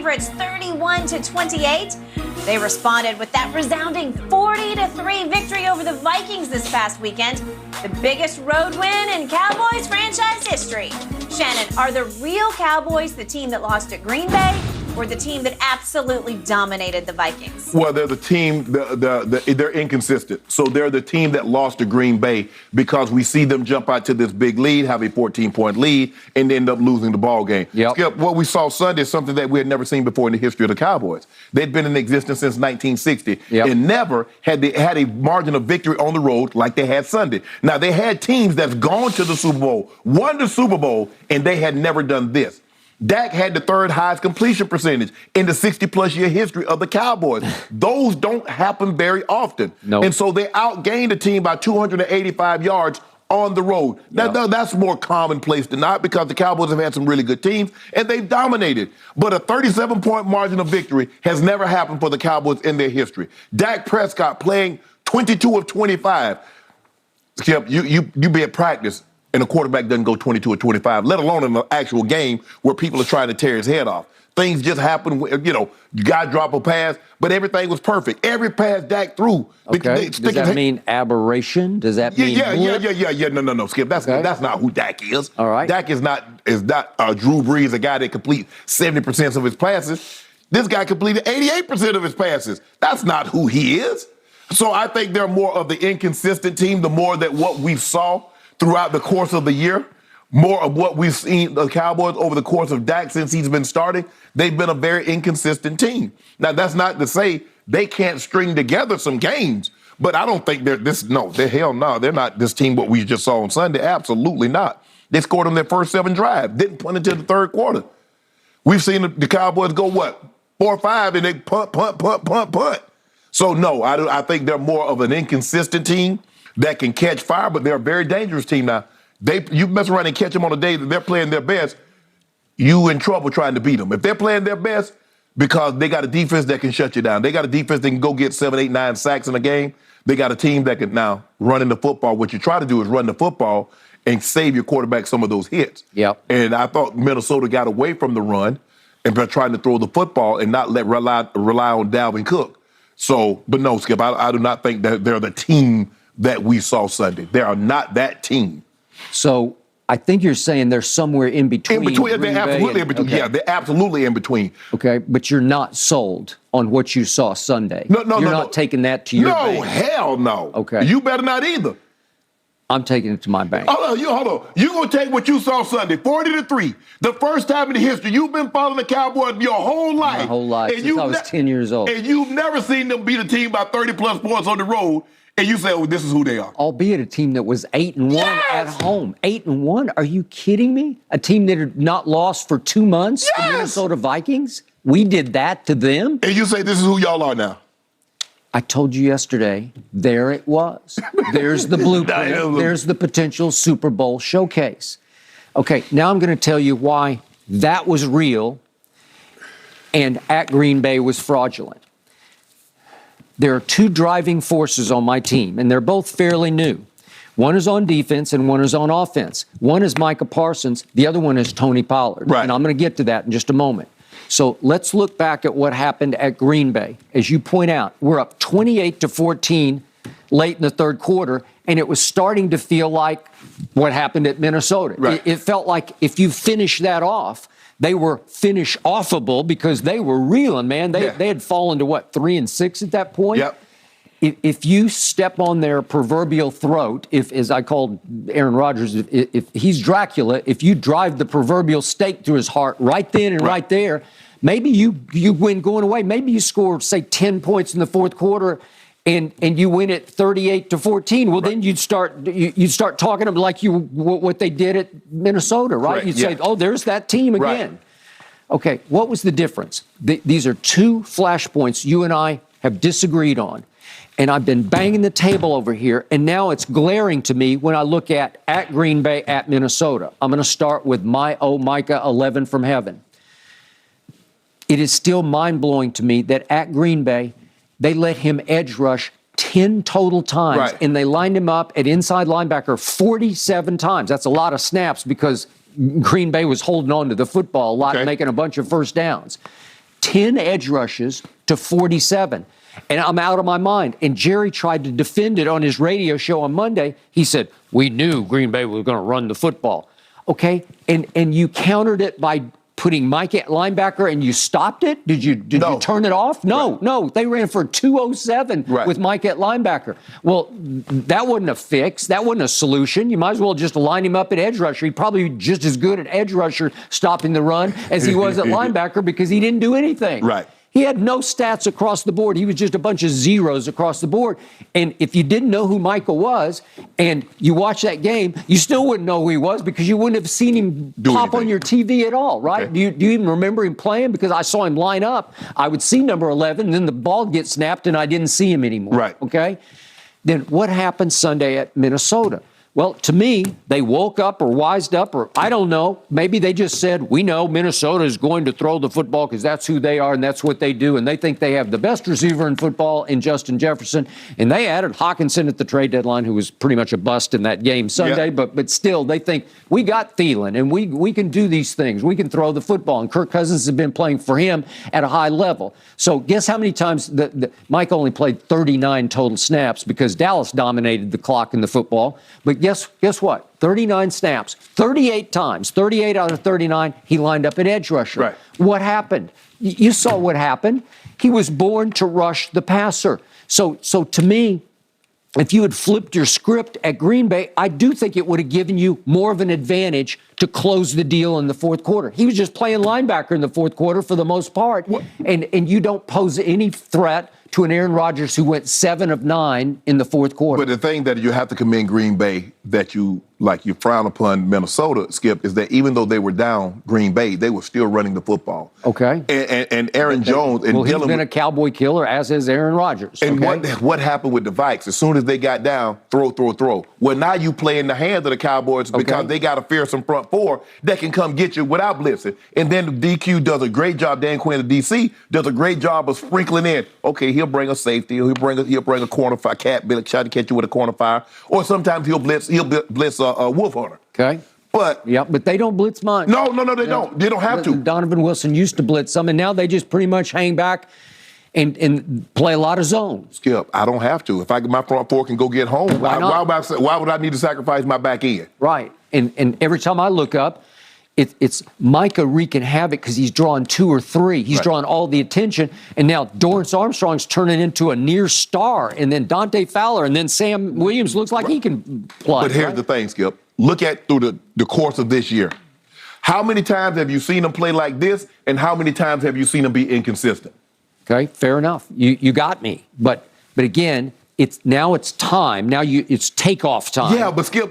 favorites 31-28. They responded with that resounding 40-3 victory over the Vikings this past weekend, the biggest road win in Cowboys franchise history. Shannon, are the real Cowboys the team that lost at Green Bay, or the team that absolutely dominated the Vikings? Well, they're the team, they're inconsistent. So they're the team that lost to Green Bay because we see them jump out to this big lead, have a 14-point lead, and end up losing the ball game. Yep. Skip, what we saw Sunday is something that we had never seen before in the history of the Cowboys. They'd been in existence since 1960 and never had a margin of victory on the road like they had Sunday. Now, they had teams that's gone to the Super Bowl, won the Super Bowl, and they had never done this. Dak had the third highest completion percentage in the 60-plus year history of the Cowboys. Those don't happen very often. Nope. And so they outgained a team by 285 yards on the road. That's more commonplace than not because the Cowboys have had some really good teams, and they've dominated. But a 37-point margin of victory has never happened for the Cowboys in their history. Dak Prescott playing 22 of 25. Skip, you be at practice, and a quarterback doesn't go 22 or 25, let alone in an actual game where people are trying to tear his head off. Things just happen, guy drop a pass, but everything was perfect. Every pass Dak threw. Okay. Does that mean aberration? Does that mean No, Skip. That's not who Dak is. All right. Dak is not Drew Brees, a guy that completes 70% of his passes. This guy completed 88% of his passes. That's not who he is. So I think they're more of the inconsistent team, the more that what we saw throughout the course of the year, more of what we've seen the Cowboys over the course of Dak since he's been starting, they've been a very inconsistent team. Now, that's not to say they can't string together some games, but I don't think they're they're not this team what we just saw on Sunday. Absolutely not. They scored on their first 7 drives, didn't punt until the third quarter. We've seen the Cowboys go, 4 or 5, and they punt. So, no, I think they're more of an inconsistent team that can catch fire, but they're a very dangerous team now. You mess around and catch them on a day that they're playing their best, you in trouble trying to beat them. If they're playing their best, because they got a defense that can shut you down. They got a defense that can go get 7, 8, 9 sacks in a game. They got a team that can now run in the football. What you try to do is run the football and save your quarterback some of those hits. Yep. And I thought Minnesota got away from the run and been trying to throw the football and not rely on Dalvin Cook. So, but no, Skip, I do not think that they're the team that we saw Sunday. They are not that team. So I think you're saying they're somewhere in between. They're absolutely in between. Okay. Yeah, they're absolutely in between. Okay, but you're not sold on what you saw Sunday. You're not taking that to your bank. No, hell no. Okay. You better not either. I'm taking it to my bank. Hold on. You're going to take what you saw Sunday, 40-3. The first time in the history. You've been following the Cowboys your whole life. My whole life, since I was 10 years old. And you've never seen them beat a team by 30-plus points on the road, and you say, oh, this is who they are. Albeit a team that was 8-1 at home. 8-1? Are you kidding me? A team that had not lost for 2 months? Yes! The Minnesota Vikings? We did that to them? And you say this is who y'all are now. I told you yesterday, there it was. There's the blueprint. There's the potential Super Bowl showcase. Okay, now I'm going to tell you why that was real and at Green Bay was fraudulent. There are 2 driving forces on my team, and they're both fairly new. One is on defense and one is on offense. One is Micah Parsons. The other one is Tony Pollard. Right. And I'm going to get to that in just a moment. So let's look back at what happened at Green Bay. As you point out, we're up 28-14 late in the third quarter, and it was starting to feel like what happened at Minnesota. Right. It felt like if you finish that off, they were finish-offable because they were reeling, man. They had fallen to, 3-6 at that point? Yep. If you step on their proverbial throat, as I called Aaron Rodgers, if he's Dracula, if you drive the proverbial stake through his heart right then and right there, maybe you win going away. Maybe you score, say, 10 points in the fourth quarter and you win it 38-14. Well, then you'd start talking about like what they did at Minnesota, right? You'd say, oh, there's that team again. Right. Okay, what was the difference? These are 2 flashpoints you and I have disagreed on. And I've been banging the table over here, and now it's glaring to me when I look at Green Bay, at Minnesota. I'm going to start with Micah 11 from heaven. It is still mind-blowing to me that at Green Bay, they let him edge rush 10 total times, right, and they lined him up at inside linebacker 47 times. That's a lot of snaps because Green Bay was holding on to the football a lot and making a bunch of first downs. 10 edge rushes to 47. And I'm out of my mind. And Jerry tried to defend it on his radio show on Monday. He said, we knew Green Bay was going to run the football. Okay, and you countered it by putting Mike at linebacker and you stopped it? Did you turn it off? No, they ran for 207 with Mike at linebacker. Well, that wasn't a fix. That wasn't a solution. You might as well just line him up at edge rusher. He'd probably be just as good at edge rusher stopping the run as he was at linebacker because he didn't do anything. Right. He had no stats across the board. He was just a bunch of zeros across the board. And if you didn't know who Michael was and you watch that game, you still wouldn't know who he was because you wouldn't have seen him pop on your TV at all, right? Okay. Do you even remember him playing? Because I saw him line up. I would see number 11, and then the ball gets snapped, and I didn't see him anymore. Right. Okay? Then what happened Sunday at Minnesota? Well, to me, they woke up or wised up, or I don't know. Maybe they just said, we know Minnesota is going to throw the football because that's who they are and that's what they do. And they think they have the best receiver in football in Justin Jefferson. And they added Hawkinson at the trade deadline, who was pretty much a bust in that game Sunday. Yeah. But still, they think we got Thielen and we can do these things. We can throw the football. And Kirk Cousins has been playing for him at a high level. So guess how many times Mike only played 39 total snaps because Dallas dominated the clock in the football. But guess what? 39 snaps, 38 times, 38 out of 39, he lined up at edge rusher. Right. What happened? You saw what happened. He was born to rush the passer. So to me, if you had flipped your script at Green Bay, I do think it would have given you more of an advantage to close the deal in the fourth quarter. He was just playing linebacker in the fourth quarter for the most part, and you don't pose any threat to an Aaron Rodgers who went 7 of 9 in the fourth quarter. But the thing that you have to commend Green Bay that you frown upon Minnesota, Skip, is that even though they were down Green Bay, they were still running the football. Okay. And Aaron Jones. And he's been a cowboy killer, as is Aaron Rodgers. And what happened with the Vikes? As soon as they got down, throw. Well, now you play in the hands of the Cowboys because they got a fearsome front four that can come get you without blitzing. And then the DQ does a great job. Dan Quinn of DC does a great job of sprinkling in. Okay, he'll bring a safety. He'll bring a corner fire. Try to catch you with a corner fire. Or sometimes he'll blitz a Wolf Hunter. Okay. But they don't blitz much. No, they don't. They don't have to. Donovan Wilson used to blitz some, and now they just pretty much hang back and play a lot of zone. Skip, I don't have to. If my front four can go get home, why would I need to sacrifice my back end? Right. And every time I look up, it's Micah wreaking havoc because he's drawing 2 or 3. He's drawing all the attention. And now Dorrance Armstrong's turning into a near star. And then Dante Fowler. And then Sam Williams looks like he can play. But here's the thing, Skip. Look at through the course of this year. How many times have you seen him play like this? And how many times have you seen him be inconsistent? Okay, fair enough. You got me. But again, it's time. Now it's takeoff time. Yeah, but Skip,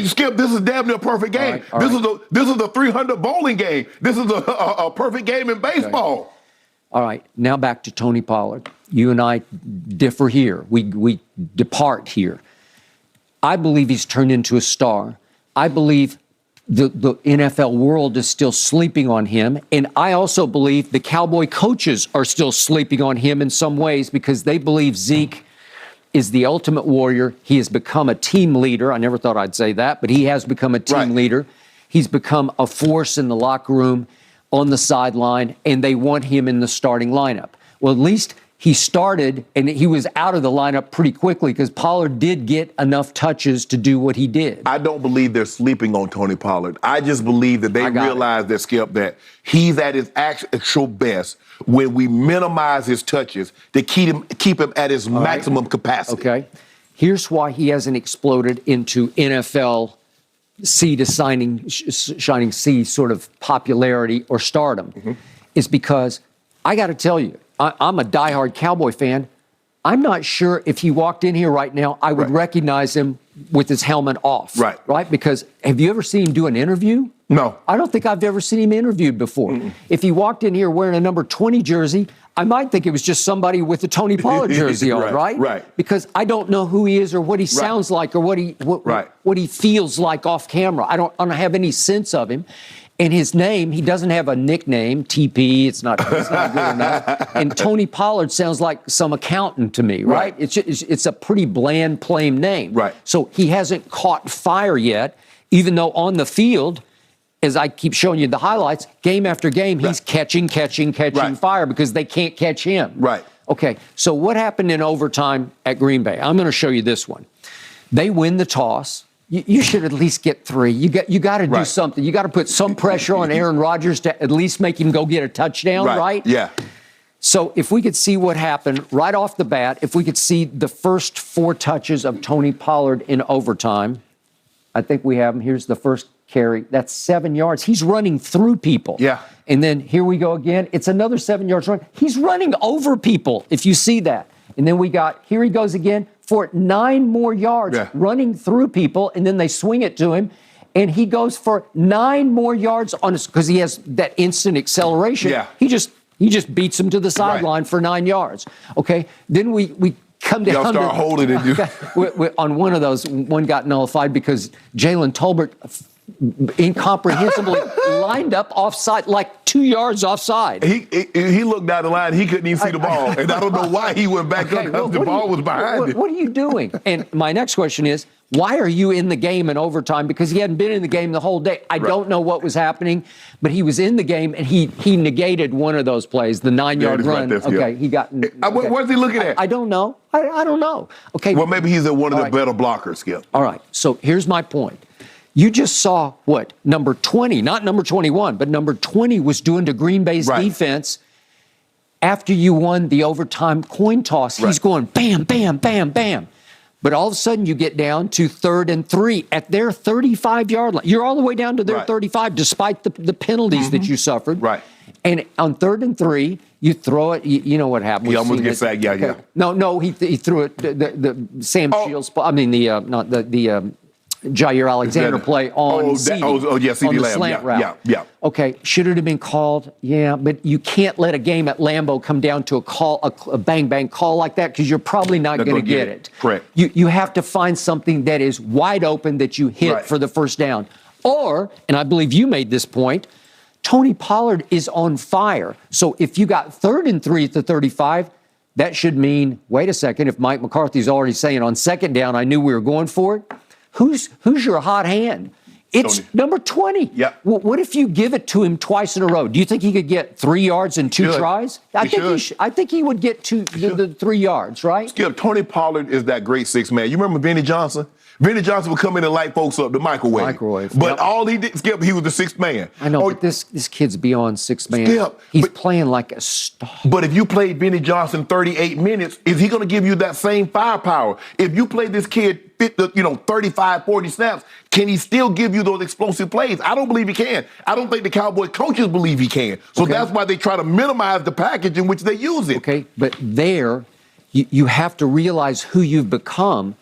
Skip, this is damn near a perfect game. All right. This is a 300 bowling game. This is a perfect game in baseball. Okay. All right, now back to Tony Pollard. You and I differ here. We depart here. I believe he's turned into a star. I believe the NFL world is still sleeping on him. And I also believe the Cowboy coaches are still sleeping on him in some ways because they believe Zeke is the ultimate warrior. He has become a team leader. I never thought I'd say that, but he has become a team leader. He's become a force in the locker room, on the sideline, and they want him in the starting lineup. Well, at least he started, and he was out of the lineup pretty quickly because Pollard did get enough touches to do what he did. I don't believe they're sleeping on Tony Pollard. I just believe that they realize that, Skip, that he's at his actual best when we minimize his touches to keep him at his maximum capacity. Okay. Here's why he hasn't exploded into NFL shining sea sort of popularity or stardom is because I got to tell you, I'm a diehard Cowboy fan. I'm not sure if he walked in here right now, I would recognize him with his helmet off. Right? Because have you ever seen him do an interview? No. I don't think I've ever seen him interviewed before. If he walked in here wearing a number 20 jersey, I might think it was just somebody with a Tony Pollard jersey on, right? Because I don't know who he is or what he sounds like or what he feels like off camera. I don't have any sense of him. And his name, he doesn't have a nickname, TP, it's not good enough. And Tony Pollard sounds like some accountant to me, right? It's a pretty bland, plain name. Right. So he hasn't caught fire yet, even though on the field, as I keep showing you the highlights, game after game, he's catching fire because they can't catch him. Right. Okay, so what happened in overtime at Green Bay? I'm going to show you this one. They win the toss. You should at least get 3. You got to do something. You got to put some pressure on Aaron Rodgers to at least make him go get a touchdown, right? Yeah. So if we could see what happened right off the bat, if we could see the first 4 touches of Tony Pollard in overtime, I think we have him. Here's the first carry. That's 7 yards. He's running through people. Yeah. And then here we go again. It's another 7 yards run. He's running over people, if you see that. And then here he goes again for 9 more yards, running through people, and then they swing it to him, and he goes for 9 more yards on us because he has that instant acceleration. Yeah. He just beats him to the sideline for 9 yards. Okay, then we come down. Y'all start holding it. On one of those, one got nullified because Jalen Tolbert incomprehensibly lined up offside, like 2 yards offside. He looked down the line. He couldn't even see the ball. And I don't know why he went back up because the ball was behind him. What are you doing? And my next question is, why are you in the game in overtime? Because he hadn't been in the game the whole day. I don't know what was happening, but he was in the game, and he negated one of those plays, the 9-yard run. He got. What's he looking at? I don't know. I don't know. Okay. Well, maybe he's at one of the better blockers, Skip. All right. So here's my point. You just saw what number 20, not number 21, but number 20 was doing to Green Bay's defense after you won the overtime coin toss. He's going bam, bam, bam, bam. But all of a sudden you get down to 3rd and 3 at their 35-yard line. You're all the way down to their 35 despite the penalties that you suffered. Right. And on 3rd and 3, you throw it. You know what happened. He almost gets sacked. Yeah. No, he threw it. The Sam Shields. I mean the Jair Alexander play on CeeDee. On the slant route. Yeah. Okay, should it have been called? Yeah, but you can't let a game at Lambeau come down to a bang call like that because you're probably not going to get it. Correct. You have to find something that is wide open that you hit for the first down. Or, and I believe you made this point, Tony Pollard is on fire. So if you got 3rd and 3 at the 35, that should mean, wait a second, if Mike McCarthy's already saying on 2nd down, I knew we were going for it, who's your hot hand? It's Tony. Number 20. Yeah. Well, what if you give it to him twice in a row? Do you think he could get 3 yards in 2 tries? I think he would get the 3 yards, right? Skip, Tony Pollard is that great 6th man. You remember Vinnie Johnson? Vinnie Johnson would come in and light folks up, the microwave. But all he did, Skip, he was the 6th man. I know, but this kid's beyond 6th man. Skip, he's playing like a star. But if you played Vinnie Johnson 38 minutes, is he going to give you that same firepower? If you play this kid 35, 40 snaps, can he still give you those explosive plays? I don't believe he can. I don't think the Cowboys coaches believe he can. So that's why they try to minimize the package in which they use it. Okay, but you have to realize who you've become.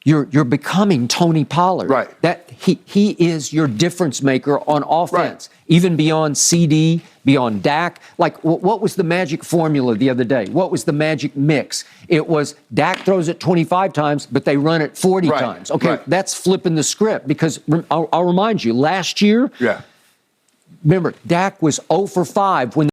You're becoming Tony Pollard. Right. That he is your difference maker on offense, even beyond CD, beyond Dak. Like, what was the magic formula the other day? What was the magic mix? It was Dak throws it 25 times, but they run it 40 times. Okay, that's flipping the script because I'll remind you, last year, remember, Dak was 0 for 5 when